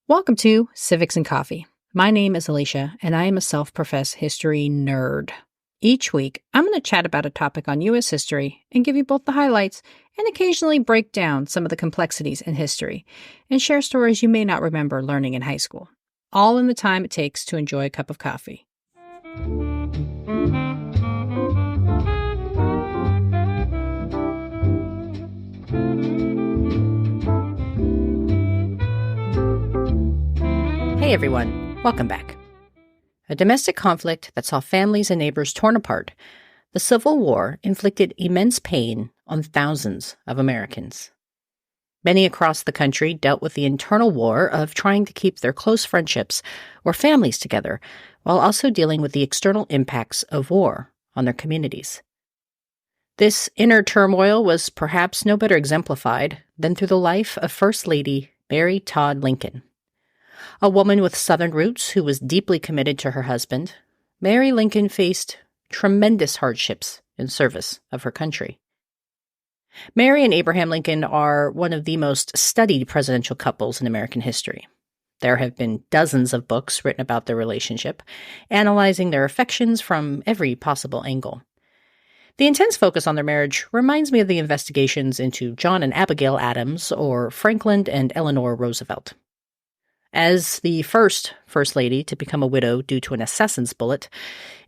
Welcome to Civics and Coffee. My name is Alicia, and I am a self-professed history nerd. Each week, I'm going to chat about a topic on U.S. history and give you both the highlights and occasionally break down some of the complexities in history and share stories you may not remember learning in high school, all in the time it takes to enjoy a cup of coffee. Hey everyone, welcome back. A domestic conflict that saw families and neighbors torn apart, the Civil War inflicted immense pain on thousands of Americans. Many across the country dealt with the internal war of trying to keep their close friendships or families together, while also dealing with the external impacts of war on their communities. This inner turmoil was perhaps no better exemplified than through the life of First Lady Mary Todd Lincoln. A woman with Southern roots who was deeply committed to her husband, Mary Lincoln faced tremendous hardships in service of her country. Mary and Abraham Lincoln are one of the most studied presidential couples in American history. There have been dozens of books written about their relationship, analyzing their affections from every possible angle. The intense focus on their marriage reminds me of the investigations into John and Abigail Adams or Franklin and Eleanor Roosevelt. As the First Lady to become a widow due to an assassin's bullet,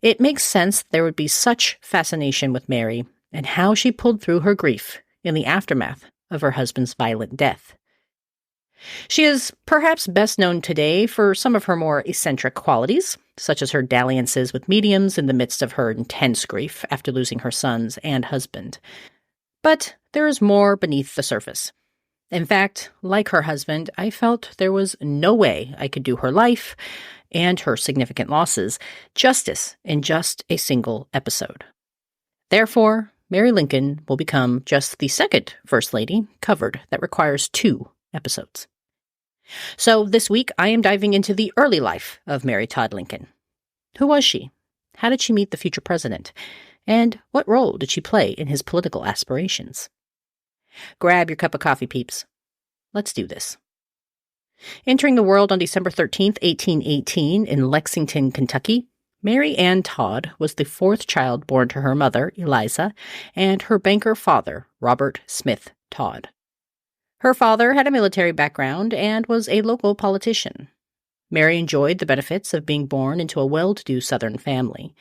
it makes sense there would be such fascination with Mary and how she pulled through her grief in the aftermath of her husband's violent death. She is perhaps best known today for some of her more eccentric qualities, such as her dalliances with mediums in the midst of her intense grief after losing her sons and husband. But there is more beneath the surface. In fact, like her husband, I felt there was no way I could do her life and her significant losses justice in just a single episode. Therefore, Mary Lincoln will become just the second First Lady covered that requires 2 episodes. So this week, I am diving into the early life of Mary Todd Lincoln. Who was she? How did she meet the future president? And what role did she play in his political aspirations? Grab your cup of coffee, peeps. Let's do this. Entering the world on December 13th, 1818, in Lexington, Kentucky, Mary Ann Todd was the 4th child born to her mother, Eliza, and her banker father, Robert Smith Todd. Her father had a military background and was a local politician. Mary enjoyed the benefits of being born into a well-to-do Southern family.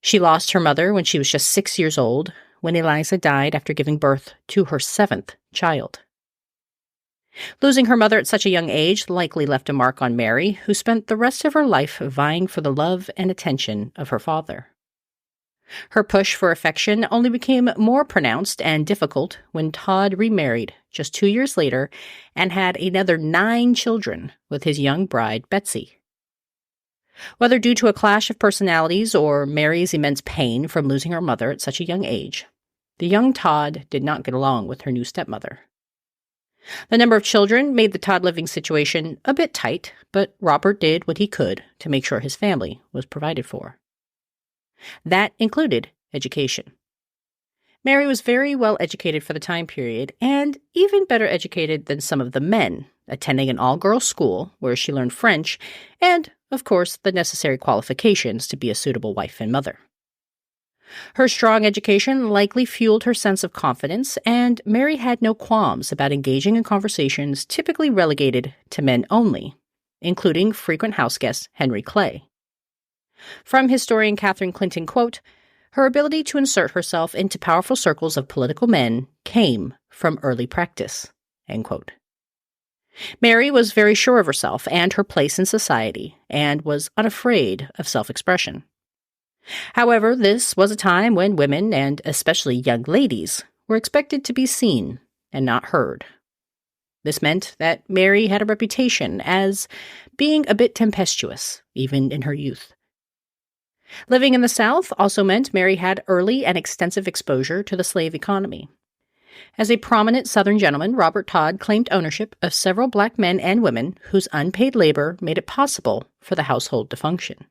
She lost her mother when she was just 6 years old, when Eliza died after giving birth to her 7th child. Losing her mother at such a young age likely left a mark on Mary, who spent the rest of her life vying for the love and attention of her father. Her push for affection only became more pronounced and difficult when Todd remarried just 2 years later and had another 9 children with his young bride, Betsy. Whether due to a clash of personalities or Mary's immense pain from losing her mother at such a young age, the young Todd did not get along with her new stepmother. The number of children made the Todd living situation a bit tight, but Robert did what he could to make sure his family was provided for. That included education. Mary was very well educated for the time period, and even better educated than some of the men, attending an all-girls school where she learned French and, of course, the necessary qualifications to be a suitable wife and mother. Her strong education likely fueled her sense of confidence, and Mary had no qualms about engaging in conversations typically relegated to men only, including frequent houseguest Henry Clay. From historian Catherine Clinton, quote, "Her ability to insert herself into powerful circles of political men came from early practice," end quote. Mary was very sure of herself and her place in society, and was unafraid of self-expression. However, this was a time when women, and especially young ladies, were expected to be seen and not heard. This meant that Mary had a reputation as being a bit tempestuous, even in her youth. Living in the South also meant Mary had early and extensive exposure to the slave economy. As a prominent Southern gentleman, Robert Todd claimed ownership of several black men and women whose unpaid labor made it possible for the household to function.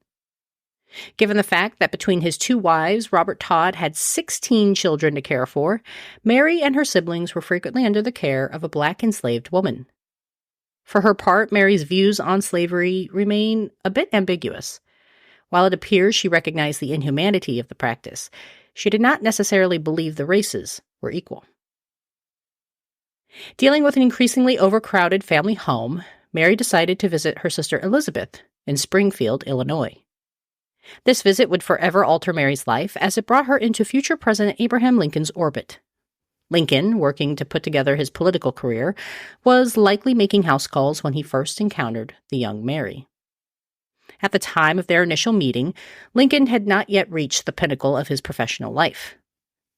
Given the fact that between his 2 wives, Robert Todd had 16 children to care for, Mary and her siblings were frequently under the care of a black enslaved woman. For her part, Mary's views on slavery remain a bit ambiguous. While it appears she recognized the inhumanity of the practice, she did not necessarily believe the races were equal. Dealing with an increasingly overcrowded family home, Mary decided to visit her sister Elizabeth in Springfield, Illinois. This visit would forever alter Mary's life as it brought her into future President Abraham Lincoln's orbit. Lincoln, working to put together his political career, was likely making house calls when he first encountered the young Mary. At the time of their initial meeting, Lincoln had not yet reached the pinnacle of his professional life.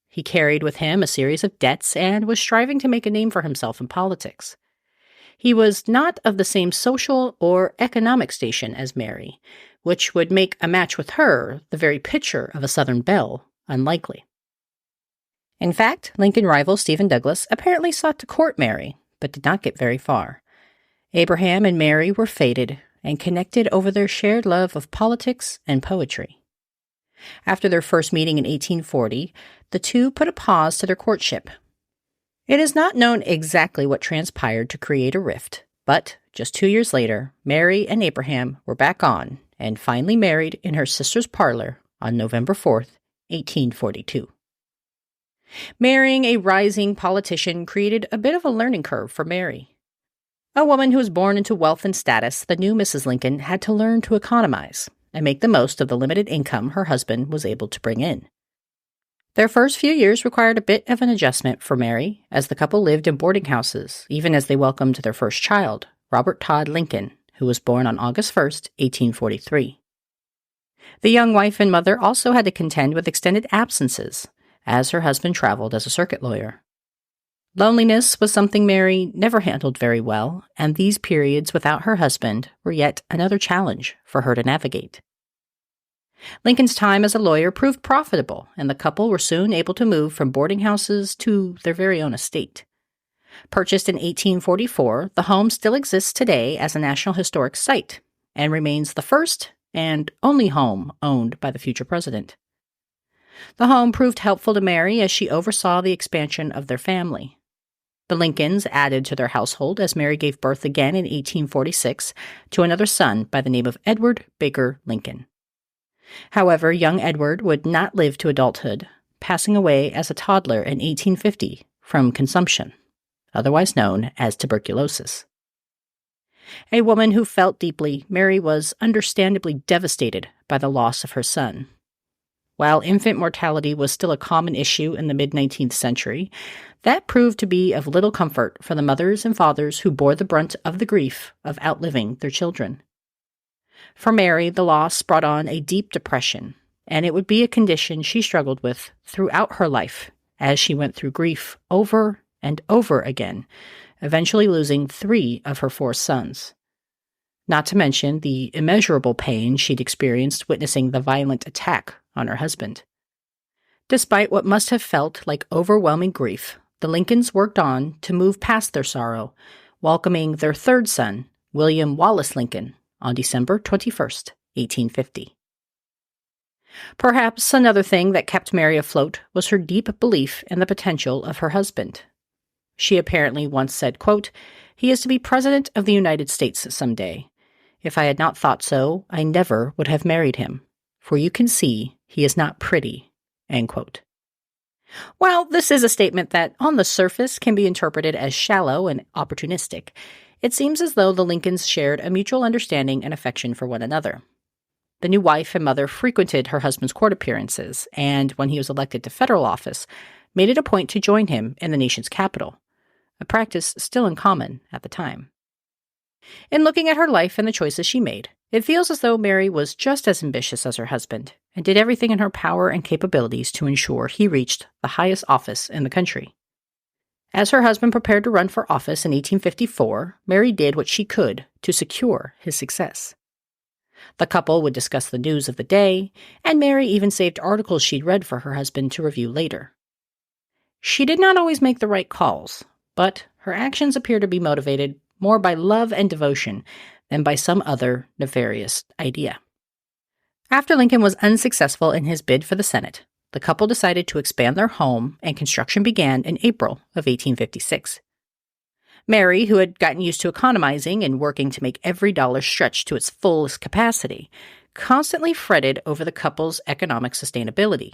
He carried with him a series of debts and was striving to make a name for himself in politics. He was not of the same social or economic station as Mary, which would make a match with her, the very picture of a Southern belle, unlikely. In fact, Lincoln rival Stephen Douglas apparently sought to court Mary, but did not get very far. Abraham and Mary were fated and connected over their shared love of politics and poetry. After their first meeting in 1840, the two put a pause to their courtship. It is not known exactly what transpired to create a rift, but just 2 years later, Mary and Abraham were back on and finally married in her sister's parlor on November 4th, 1842. Marrying a rising politician created a bit of a learning curve for Mary. A woman who was born into wealth and status, the new Mrs. Lincoln had to learn to economize and make the most of the limited income her husband was able to bring in. Their first few years required a bit of an adjustment for Mary, as the couple lived in boarding houses, even as they welcomed their first child, Robert Todd Lincoln, who was born on August 1st, 1843. The young wife and mother also had to contend with extended absences, as her husband traveled as a circuit lawyer. Loneliness was something Mary never handled very well, and these periods without her husband were yet another challenge for her to navigate. Lincoln's time as a lawyer proved profitable, and the couple were soon able to move from boarding houses to their very own estate. Purchased in 1844, the home still exists today as a National Historic Site and remains the first and only home owned by the future president. The home proved helpful to Mary as she oversaw the expansion of their family. The Lincolns added to their household as Mary gave birth again in 1846 to another son by the name of Edward Baker Lincoln. However, young Edward would not live to adulthood, passing away as a toddler in 1850 from consumption, otherwise known as tuberculosis. A woman who felt deeply, Mary was understandably devastated by the loss of her son. While infant mortality was still a common issue in the mid-19th century, that proved to be of little comfort for the mothers and fathers who bore the brunt of the grief of outliving their children. For Mary, the loss brought on a deep depression, and it would be a condition she struggled with throughout her life as she went through grief over and over again, eventually losing 3 of her 4 sons. Not to mention the immeasurable pain she'd experienced witnessing the violent attack on her husband. Despite what must have felt like overwhelming grief, the Lincolns worked on to move past their sorrow, welcoming their 3rd son, William Wallace Lincoln, on December 21st, 1850. Perhaps another thing that kept Mary afloat was her deep belief in the potential of her husband. She apparently once said, quote, "He is to be President of the United States someday. If I had not thought so, I never would have married him, for you can see he is not pretty," end quote. While this is a statement that, on the surface, can be interpreted as shallow and opportunistic, it seems as though the Lincolns shared a mutual understanding and affection for one another. The new wife and mother frequented her husband's court appearances, and when he was elected to federal office, made it a point to join him in the nation's capital, a practice still in common at the time. In looking at her life and the choices she made, it feels as though Mary was just as ambitious as her husband and did everything in her power and capabilities to ensure he reached the highest office in the country. As her husband prepared to run for office in 1854, Mary did what she could to secure his success. The couple would discuss the news of the day, and Mary even saved articles she'd read for her husband to review later. She did not always make the right calls, but her actions appear to be motivated more by love and devotion than by some other nefarious idea. After Lincoln was unsuccessful in his bid for the Senate, the couple decided to expand their home, and construction began in April of 1856. Mary, who had gotten used to economizing and working to make every dollar stretch to its fullest capacity, constantly fretted over the couple's economic sustainability.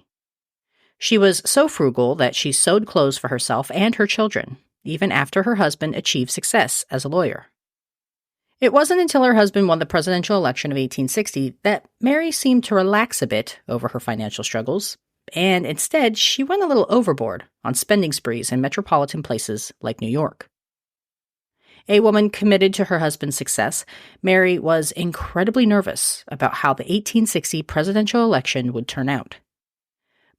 She was so frugal that she sewed clothes for herself and her children, even after her husband achieved success as a lawyer. It wasn't until her husband won the presidential election of 1860 that Mary seemed to relax a bit over her financial struggles, and instead she went a little overboard on spending sprees in metropolitan places like New York. A woman committed to her husband's success, Mary was incredibly nervous about how the 1860 presidential election would turn out.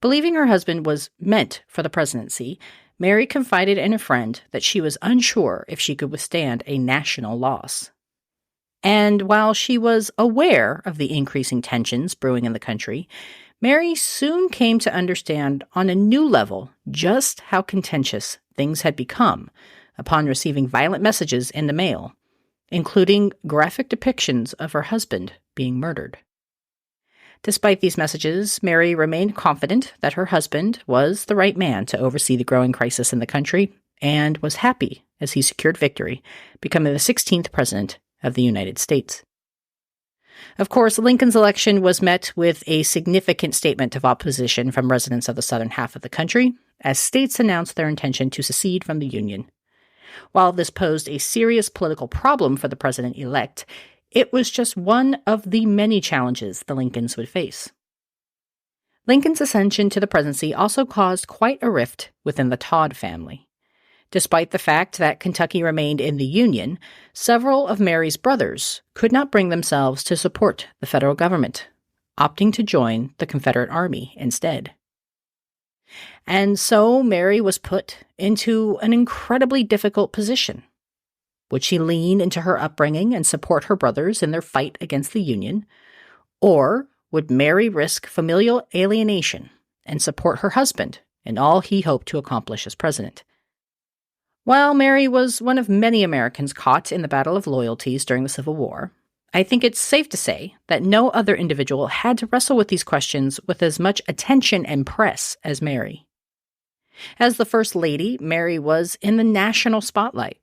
Believing her husband was meant for the presidency, Mary confided in a friend that she was unsure if she could withstand a national loss. And while she was aware of the increasing tensions brewing in the country, Mary soon came to understand on a new level just how contentious things had become upon receiving violent messages in the mail, including graphic depictions of her husband being murdered. Despite these messages, Mary remained confident that her husband was the right man to oversee the growing crisis in the country, and was happy as he secured victory, becoming the 16th president of the United States. Of course, Lincoln's election was met with a significant statement of opposition from residents of the southern half of the country, as states announced their intention to secede from the Union. While this posed a serious political problem for the president-elect, it was just one of the many challenges the Lincolns would face. Lincoln's ascension to the presidency also caused quite a rift within the Todd family. Despite the fact that Kentucky remained in the Union, several of Mary's brothers could not bring themselves to support the federal government, opting to join the Confederate Army instead. And so Mary was put into an incredibly difficult position. Would she lean into her upbringing and support her brothers in their fight against the Union? Or would Mary risk familial alienation and support her husband in all he hoped to accomplish as president? While Mary was one of many Americans caught in the battle of loyalties during the Civil War, I think it's safe to say that no other individual had to wrestle with these questions with as much attention and press as Mary. As the First Lady, Mary was in the national spotlight.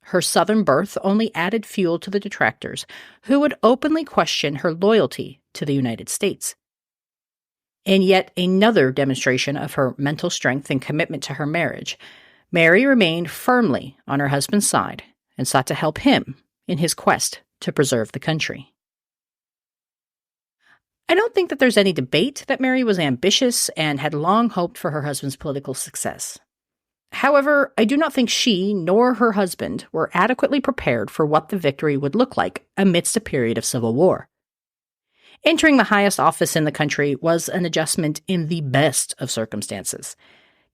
Her Southern birth only added fuel to the detractors, who would openly question her loyalty to the United States. In yet another demonstration of her mental strength and commitment to her marriage, Mary remained firmly on her husband's side and sought to help him in his quest to preserve the country. I don't think that there's any debate that Mary was ambitious and had long hoped for her husband's political success. However, I do not think she nor her husband were adequately prepared for what the victory would look like amidst a period of civil war. Entering the highest office in the country was an adjustment in the best of circumstances.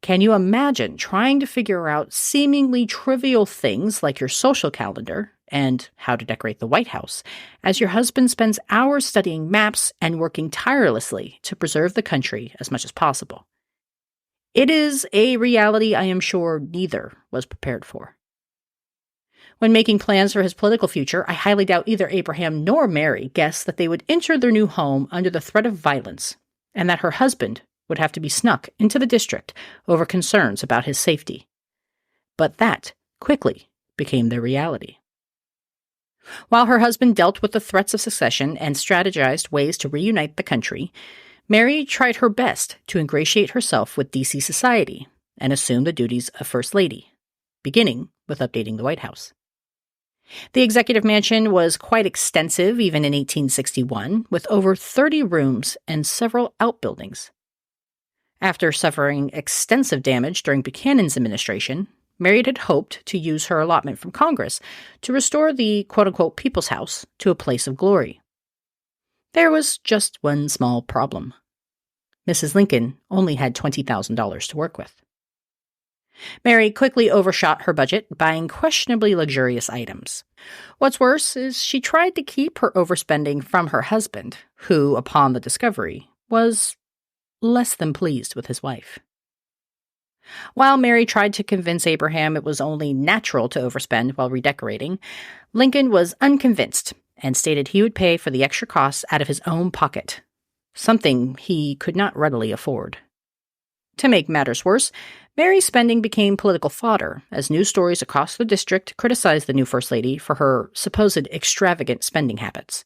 Can you imagine trying to figure out seemingly trivial things like your social calendar and how to decorate the White House, as your husband spends hours studying maps and working tirelessly to preserve the country as much as possible? It is a reality I am sure neither was prepared for. When making plans for his political future, I highly doubt either Abraham nor Mary guessed that they would enter their new home under the threat of violence, and that her husband would have to be snuck into the district over concerns about his safety. But that quickly became their reality. While her husband dealt with the threats of secession and strategized ways to reunite the country, Mary tried her best to ingratiate herself with D.C. society and assume the duties of First Lady, beginning with updating the White House. The executive mansion was quite extensive even in 1861, with over 30 rooms and several outbuildings. After suffering extensive damage during Buchanan's administration, Mary had hoped to use her allotment from Congress to restore the quote-unquote People's House to a place of glory. There was just one small problem. Mrs. Lincoln only had $20,000 to work with. Mary quickly overshot her budget, buying questionably luxurious items. What's worse is she tried to keep her overspending from her husband, who, upon the discovery, was less than pleased with his wife. While Mary tried to convince Abraham it was only natural to overspend while redecorating, Lincoln was unconvinced and stated he would pay for the extra costs out of his own pocket, something he could not readily afford. To make matters worse, Mary's spending became political fodder as news stories across the district criticized the new First Lady for her supposed extravagant spending habits.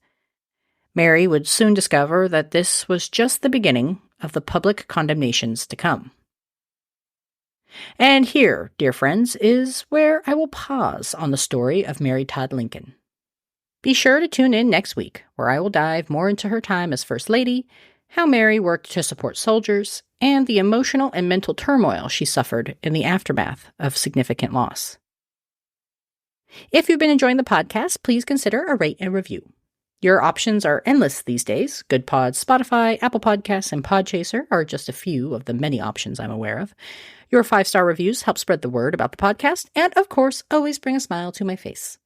Mary would soon discover that this was just the beginning of the public condemnations to come. And here, dear friends, is where I will pause on the story of Mary Todd Lincoln. Be sure to tune in next week, where I will dive more into her time as First Lady, how Mary worked to support soldiers, and the emotional and mental turmoil she suffered in the aftermath of significant loss. If you've been enjoying the podcast, please consider a rate and review. Your options are endless these days. Good Pods, Spotify, Apple Podcasts, and Podchaser are just a few of the many options I'm aware of. Your 5-star reviews help spread the word about the podcast, and of course, always bring a smile to my face.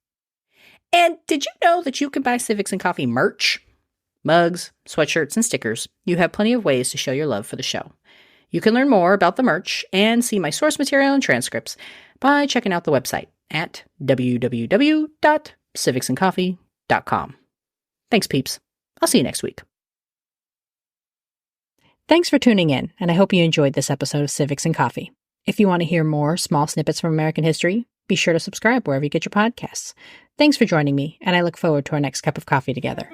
And did you know that you can buy Civics and Coffee merch? Mugs, sweatshirts, and stickers. You have plenty of ways to show your love for the show. You can learn more about the merch and see my source material and transcripts by checking out the website at www.civicsandcoffee.com. Thanks, peeps. I'll see you next week. Thanks for tuning in, and I hope you enjoyed this episode of Civics and Coffee. If you want to hear more small snippets from American history, be sure to subscribe wherever you get your podcasts. Thanks for joining me, and I look forward to our next cup of coffee together.